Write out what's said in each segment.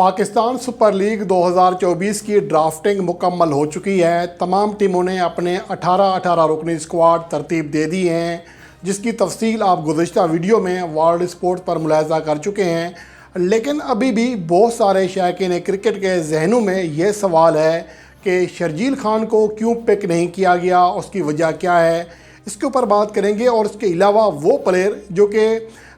Pakistan super league 2024 की drafting मुकम्मल हो चुकी है। तमाम टीमों ने अपने 18 रुकनी स्क्वाड तरतीब दे दी हैं, जिसकी तफसील आप गुज़िश्ता वीडियो में वर्ल्ड स्पोर्ट्स पर मुलाहिज़ा कर चुके हैं। लेकिन अभी भी बहुत सारे शायकीन क्रिकेट के जहनों में ये सवाल है कि शर्जील खान को क्यों पिक नहीं किया गया, उसकी वजह क्या है, इसके ऊपर बात करेंगे। और इसके अलावा वो प्लेयर जो कि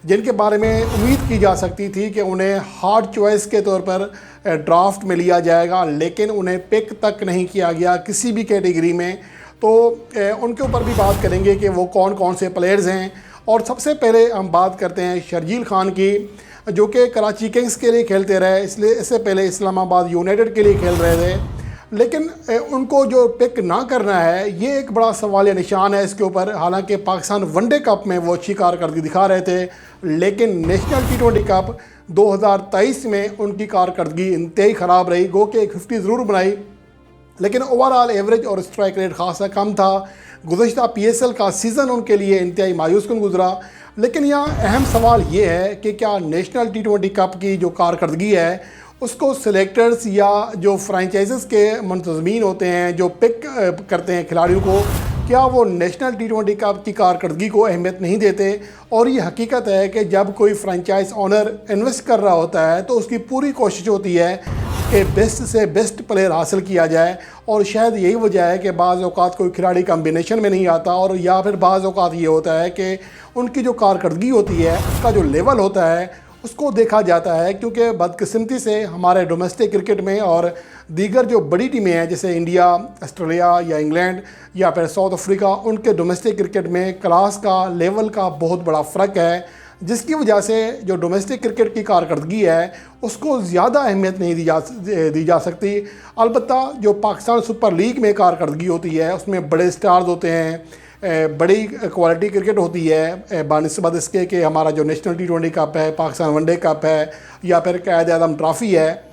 जिनके बारे में उम्मीद की जा सकती थी कि उन्हें हार्ड चॉइस के तौर पर ड्राफ्ट में लिया जाएगा, लेकिन उन्हें पिक तक नहीं किया गया किसी भी कैटेगरी में, तो उनके ऊपर भी बात करेंगे कि वो कौन कौन से प्लेयर्स हैं। और सबसे पहले हम बात करते हैं शर्जील खान की, जो कि कराची किंग्स के लिए खेलते रहे, इसलिए इससे पहले इस्लामाबाद यूनाइटेड के लिए खेल रहे थे। लेकिन उनको जो पिक ना करना है, ये एक बड़ा सवालिया निशान है इसके ऊपर। हालांकि पाकिस्तान वनडे कप में वो अच्छी कारकर्दगी दिखा रहे थे, लेकिन नेशनल T20 कप 2023 में उनकी कारकर्दगी इंतहाई ख़राब रही। गो के 150 ज़रूर बनाई, लेकिन ओवरऑल एवरेज और स्ट्राइक रेट खासा कम था। गुज़श्ता PSL का सीज़न उनके लिए इंतहाई मायूसकुन गुजरा। लेकिन यहाँ अहम सवाल ये है कि क्या नेशनल T20 कप की जो कारकर्दगी है उसको सिलेक्टर्स या जो फ्रेंचाइजेस के मुंतज़मीन होते हैं, जो पिक करते हैं खिलाड़ियों को, क्या वो नेशनल T20 कप की कारकर्दगी को अहमियत नहीं देते। और ये हकीकत है कि जब कोई फ्रेंचाइज ओनर इन्वेस्ट कर रहा होता है तो उसकी पूरी कोशिश होती है कि बेस्ट से बेस्ट प्लेयर हासिल किया जाए। और शायद यही वजह है कि बाज़ औक़ात कोई खिलाड़ी कम्बिनेशन में नहीं आता, और या फिर बाज़ औक़ात ये होता है कि उनकी जो कारकर्दगी होती है, उसका जो लेवल होता है उसको देखा जाता है। क्योंकि बदकिस्मती से हमारे डोमेस्टिक क्रिकेट में और दीगर जो बड़ी टीमें हैं जैसे इंडिया, ऑस्ट्रेलिया या इंग्लैंड या फिर साउथ अफ्रीका, उनके डोमेस्टिक क्रिकेट में क्लास का, लेवल का बहुत बड़ा फ़र्क है, जिसकी वजह से जो डोमेस्टिक क्रिकेट की कारकर्दगी है उसको ज़्यादा अहमियत नहीं दी जा सकती। अलबत्ता जो पाकिस्तान सुपर लीग में कारकर्दगी होती है उसमें बड़े स्टार्स होते हैं, बड़ी क्वालिटी क्रिकेट होती है बानिस्बत इसके कि हमारा जो नेशनल T20 कप है, पाकिस्तान वनडे कप है या फिर कायद-ए-आज़म ट्रॉफ़ी है,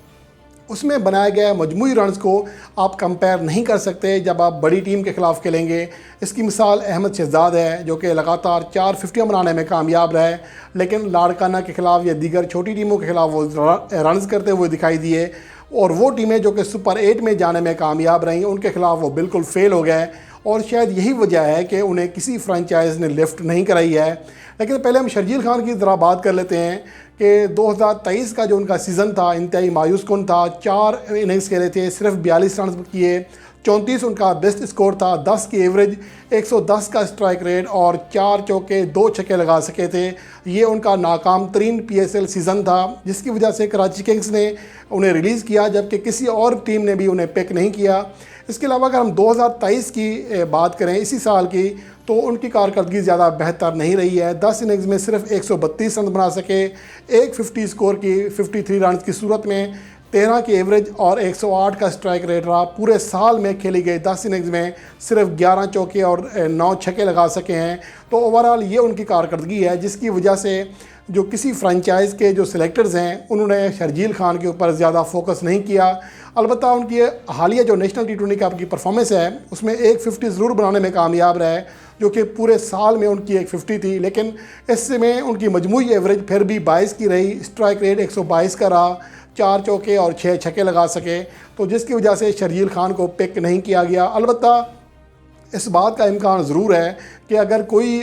उसमें बनाए गए मजमूई रन्स को आप कंपेयर नहीं कर सकते जब आप बड़ी टीम के ख़िलाफ़ खेलेंगे। इसकी मिसाल अहमद शहजाद है, जो कि लगातार 4 50 बनाने में कामयाब रहे, लेकिन लाड़काना के ख़िलाफ़ या दीगर छोटी टीमों के ख़िलाफ़ वो रन्स करते हुए दिखाई दिए। और वो टीमें जो कि सुपर 8 में जाने में कामयाब रहीं, उनके ख़िलाफ़ वो बिल्कुल फेल हो गए। और शायद यही वजह है कि उन्हें किसी फ्रेंचाइज ने लिफ्ट नहीं कराई है। लेकिन पहले हम शर्जील खान की ज़रा बात कर लेते हैं कि 2023 का जो उनका सीज़न था इंतहाई मायूसकुन था। 4 इनिंग्स खेले थे, सिर्फ 42 रन किए, 34 उनका बेस्ट स्कोर था, 10 की एवरेज, 110 का स्ट्राइक रेट और 4 चौके 2 छक्के लगा सके थे। ये उनका नाकाम तरीन PSL सीज़न था, जिसकी वजह से कराची किंग्स ने उन्हें रिलीज़ किया, जबकि किसी और टीम ने भी उन्हें पिक नहीं किया। इसके अलावा अगर हम 2023 की बात करें, इसी साल की, तो उनकी कारकर्दगी ज़्यादा बेहतर नहीं रही है। 10 इनिंग्स में सिर्फ 132 रन बना सके, 150 स्कोर की 53 रन की सूरत में, 13 की एवरेज और 108 का स्ट्राइक रेट रहा। पूरे साल में खेली गई 10 इनिंग्स में सिर्फ 11 चौके और 9 छक्के लगा सके हैं। तो ओवरऑल ये उनकी कारकर्दगी है, जिसकी वजह से जो किसी फ्रेंचाइज़ के जो सिलेक्टर्स हैं उन्होंने शर्जील खान के ऊपर ज़्यादा फोकस नहीं किया। अलबत्ता उनकी हालिया जो नेशनल T20 कप की परफॉर्मेंस है उसमें 150 ज़रूर बनाने में कामयाब रहे, जो कि पूरे साल में उनकी 150 थी, लेकिन इसमें उनकी मजमूई एवरेज फिर भी 22 की रही, स्ट्राइक रेट 122 का रहा, 4 चौके और 6 छक्के लगा सके, तो जिसकी वजह से शर्जील खान को पिक नहीं किया गया। अलबत्ता इस बात का इम्कान ज़रूर है कि अगर कोई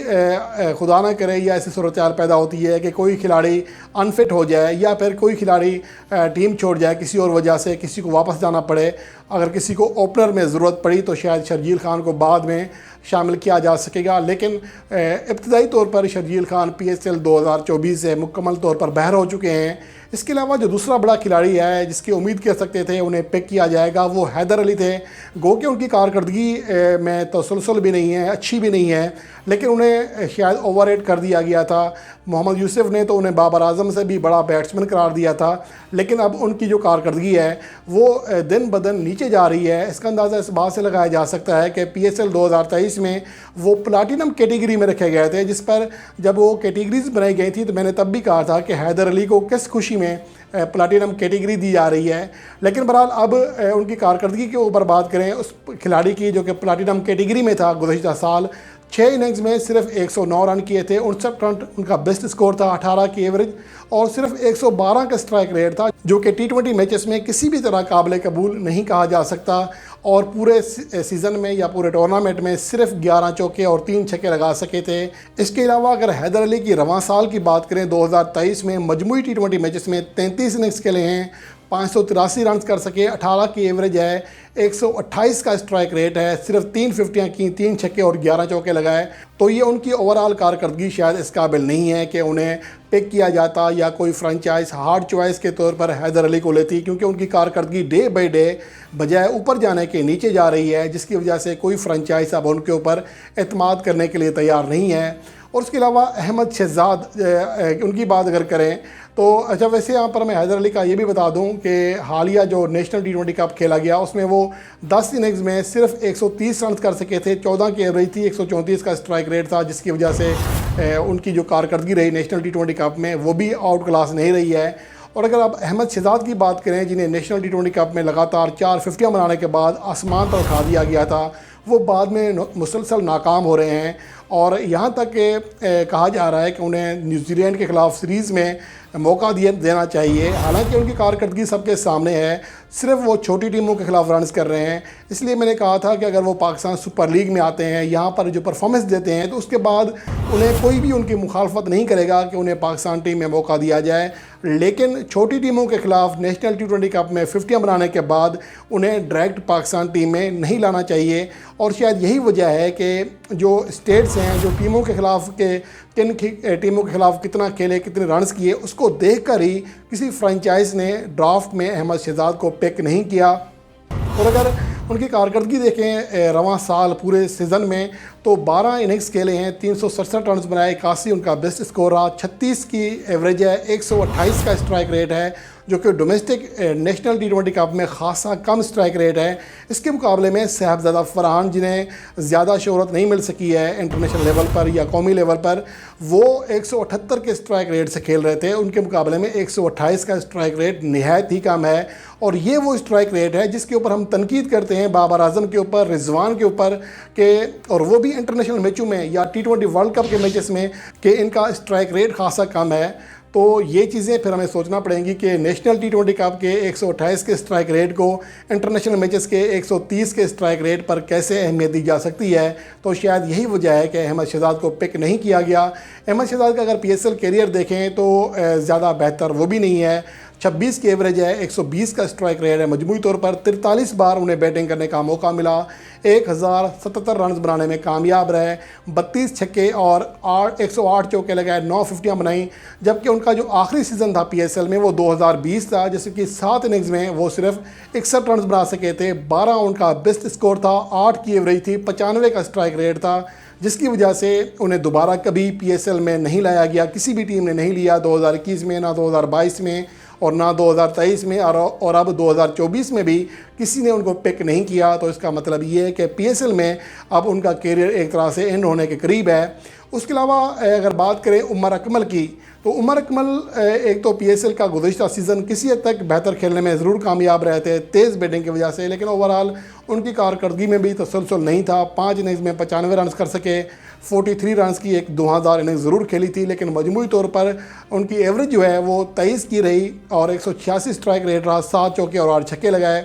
खुदा ना करे या ऐसी सूरत पैदा होती है कि कोई खिलाड़ी अनफिट हो जाए या फिर कोई खिलाड़ी टीम छोड़ जाए किसी और वजह से, किसी को वापस जाना पड़े, अगर किसी को ओपनर में ज़रूरत पड़ी तो शायद शर्जील खान को बाद में शामिल किया जा सकेगा। लेकिन इब्तदाई तौर पर शर्जील खान PSL 2024 से मुकम्मल तौर पर बाहर हो चुके हैं। इसके अलावा जो दूसरा बड़ा खिलाड़ी है जिसकी उम्मीद कर सकते थे उन्हें पिक किया जाएगा, वो हैदर अली थे। गो कि उनकी कारकर्दगी में तसलसल भी नहीं है, अच्छी भी नहीं है, लेकिन उन्हें शायद ओवररेट कर दिया गया था। मोहम्मद यूसुफ ने तो उन्हें बाबर आजम से भी बड़ा बैट्समैन करार दिया था, लेकिन अब उनकी जो कारकर्दगी है वो दिन ब दिन नीचे जा रही है। इसका अंदाज़ा इस बात से लगाया जा सकता है कि PSL 2023 में वो प्लाटिनम कैटेगरी में रखे गए थे, जिस पर जब वो कैटेगरीज बनाई गई थी तो मैंने तब भी कहा था कि हैदर अली को किस खुशी में प्लाटिनम कैटेगरी दी जा रही है। लेकिन बहरहाल अब उनकी कारकर्दगी के ऊपर बात करें उस खिलाड़ी की जो कि प्लाटिनम कैटेगरी में था गुज़श्ता साल, 6 इनिंग्स में सिर्फ 109 रन किए थे, 59 रन उनका बेस्ट स्कोर था, 18 की एवरेज और सिर्फ 112 का स्ट्राइक रेट था, जो कि टी20 मैचेस में किसी भी तरह काबिल कबूल नहीं कहा जा सकता। और पूरे सीज़न में या पूरे टूर्नामेंट में सिर्फ 11 चौके और 3 छक्के लगा सके थे। इसके अलावा अगर हैदर अली की रवां साल की बात करें, 2023 में मजमूई टी20 मैचेस में 33 इनिंग्स खेले हैं, 583 रन कर सके, 18 की एवरेज है, 128 का स्ट्राइक रेट है, सिर्फ 3 फिफ्टियाँ की, 3 छक्के और 11 चौके लगाए। तो ये उनकी ओवरऑल कारकर्दगी शायद इस काबिल नहीं है कि उन्हें पिक किया जाता या कोई फ्रेंचाइज हार्ड चॉइस के तौर पर हैदर अली को लेती, क्योंकि उनकी कारकर्दगी डे बाई डे बजाय ऊपर जाने के नीचे जा रही है, जिसकी वजह से कोई फ्रेंचाइज अब उनके ऊपर एतमाद करने के लिए तैयार नहीं है। और उसके अलावा अहमद शहजाद उनकी बात अगर करें तो अच्छा, वैसे यहाँ पर मैं हैदर अली का ये भी बता दूं कि हालिया जो नेशनल टी20 कप खेला गया उसमें वो 10 इनिंग्स में सिर्फ 130 रन कर सके थे, 14 की एवरेज थी, 134 का स्ट्राइक रेट था, जिसकी वजह से उनकी जो कारकर्दगी रही नेशनल टी20 कप में वो भी आउट क्लास नहीं रही है। और अगर आप अहमद शहजाद की बात करें, जिन्हें नेशनल टी20 कप में लगातार 4 फिफ्टियाँ बनाने के बाद आसमान पर उठा दिया गया था, वो बाद में मुसलसल नाकाम हो रहे हैं। और यहाँ तक कहा जा रहा है कि उन्हें न्यूजीलैंड के ख़िलाफ़ सीरीज़ में मौका देना चाहिए। हालांकि उनकी कारकर्दगी सबके सामने है, सिर्फ वो छोटी टीमों के खिलाफ रन्स कर रहे हैं। इसलिए मैंने कहा था कि अगर वो पाकिस्तान सुपर लीग में आते हैं, यहाँ पर जो परफॉर्मेंस देते हैं, तो उसके बाद उन्हें कोई भी उनकी मुखालफत नहीं करेगा कि उन्हें पाकिस्तान टीम में मौका दिया जाए। लेकिन छोटी टीमों के खिलाफ नेशनल टी20 कप में 50 बनाने के बाद उन्हें डायरेक्ट पाकिस्तान टीम में नहीं लाना चाहिए। और शायद यही वजह है कि जो स्टेट्स हैं, जो टीमों के खिलाफ किन टीमों के खिलाफ कितना खेले, कितने रन्स किए, उसको देखकर ही किसी फ्रेंचाइज ने ड्राफ्ट में अहमद शहजाद को पिक नहीं किया। और अगर उनकी कारकर्दगी देखें रवां साल पूरे सीज़न में, तो 12 इनिंग्स खेले हैं, 367 रन बनाए, 81 उनका बेस्ट स्कोर रहा, 36 की एवरेज है, 128 का स्ट्राइक रेट है, जो कि डोमेस्टिक नेशनल टी20 कप में खासा कम स्ट्राइक रेट है। इसके मुकाबले में साहबजादा फरहान, जिन्हें ज़्यादा शोहरत नहीं मिल सकी है इंटरनेशनल लेवल पर या कौमी लेवल पर, वो 178 के स्ट्राइक रेट से खेल रहे थे, उनके मुकाबले में 128 का स्ट्राइक रेट निहायत ही कम है। और ये वो स्ट्राइक रेट है जिसके ऊपर हम तनकीद करते हैं बाबर आजम के ऊपर, रिजवान के ऊपर के, और वो भी इंटरनेशनल मैचों में या टी20 वर्ल्ड कप के मैचेस में, कि इनका स्ट्राइक रेट खासा कम है। तो ये चीज़ें फिर हमें सोचना पड़ेंगी कि नेशनल टी20 कप के 128 के स्ट्राइक रेट को इंटरनेशनल मैचेस के 130 के स्ट्राइक रेट पर कैसे अहमियत दी जा सकती है। तो शायद यही वजह है कि अहमद शहजाद को पिक नहीं किया गया। अहमद शहजाद का अगर PSL कैरियर देखें तो ज़्यादा बेहतर वो भी नहीं है। 26 की एवरेज है, 120 का स्ट्राइक रेट है, मजमूई तौर पर 43 बार उन्हें बैटिंग करने का मौका मिला, 1077 रन बनाने में कामयाब रहे, 32 छक्के और 108 चौके लगाए, 9 फिफ्टियाँ बनाई। जबकि उनका जो आखिरी सीज़न था PSL में वो 2020 था, जैसे कि 7 इनिंग्स में वो सिर्फ 61 रन बना सके थे, 12 उनका बेस्ट स्कोर था, 8 की एवरेज थी, 95 का स्ट्राइक रेट था, जिसकी वजह से उन्हें दोबारा कभी PSL में नहीं लाया गया। किसी भी टीम ने नहीं लिया, 2021 में ना 2022 में और ना 2023 में, और अब 2024 में भी किसी ने उनको पिक नहीं किया। तो इसका मतलब ये है कि PSL में अब उनका कैरियर एक तरह से एंड होने के करीब है। उसके अलावा अगर बात करें उमर अकमल की, तो उमर अकमल एक तो PSL का गुज़िश्ता सीज़न किसी हद तक बेहतर खेलने में ज़रूर कामयाब रहे थे तेज़ बैटिंग की वजह से, लेकिन ओवरऑल उनकी कारकर्दगी में भी तसलसल नहीं था। 5 इनिंग्स में 95 रन कर सके, 43 रन की एक धुआंधार इनिंग्स ज़रूर खेली थी, लेकिन मजमूई तौर पर उनकी एवरेज जो है वो 23 की रही और 186 स्ट्राइक रेट रहा, 7 चौके और 8 छक्के लगाए।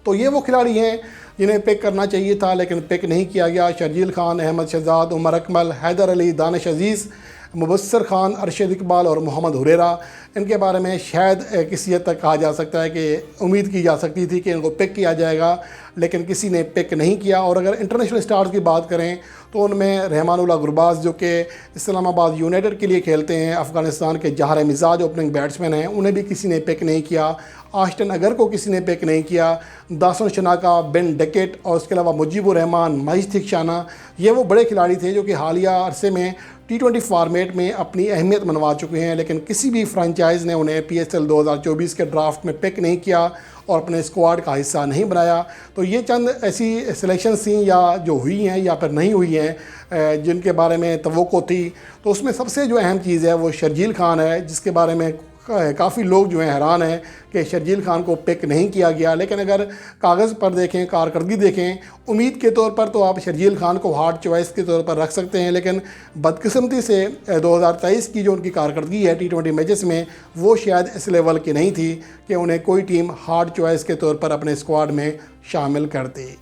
तो ये वो खिलाड़ी हैं जिन्हें पिक करना चाहिए था, लेकिन पिक नहीं किया गया। शर्जील खान, अहमद शहजाद, उमर अकमल, हैदर अली, दानिश अजीज़, मुबस्सर खान, अरशद इकबाल और मोहम्मद हुरेरा, इनके बारे में शायद किसी हद तक कहा जा सकता है कि उम्मीद की जा सकती थी कि इनको पिक किया जाएगा, लेकिन किसी ने पिक नहीं किया। और अगर इंटरनेशनल स्टार्स की बात करें तो उनमें रहमानुल्लाह गुरबाज, जो कि इस्लामाबाद यूनाइटेड के लिए खेलते हैं, अफ़गानिस्तान के जहर मिजाज ओपनिंग बैट्समैन हैं, उन्हें भी किसी ने पिक नहीं किया। आश्टन अगर को किसी ने पिक नहीं किया। दासन शनाका, बेन डेकेट और उसके अलावा मुजीबुर रहमान, महीश थिकशाना, ये वो बड़े खिलाड़ी थे जो कि हालिया अरसे में टी20 फॉर्मेट में अपनी अहमियत मनवा चुके हैं, लेकिन किसी भी फ्रेंचाइज़ ने उन्हें PSL 2024 के ड्राफ्ट में पिक नहीं किया और अपने स्क्वाड का हिस्सा नहीं बनाया। तो ये चंद ऐसी सिलेक्शन थी या जो हुई हैं या फिर नहीं हुई हैं जिनके बारे में तवक्को थी। तो उसमें सबसे जो अहम चीज़ है वो शर्जील खान है, जिसके बारे में काफ़ी लोग जो हैं हैरान हैं कि शर्जील खान को पिक नहीं किया गया। लेकिन अगर कागज़ पर देखें, कारकर्दगी देखें, उम्मीद के तौर पर तो आप शर्जील खान को हार्ड चॉइस के तौर पर रख सकते हैं। लेकिन बदकिस्मती से 2023 की जो उनकी कारकर्दगी है T20 मैचेस में, वो शायद इस लेवल की नहीं थी कि उन्हें कोई टीम हार्ड चॉइस के तौर पर अपने स्क्वाड में शामिल करती।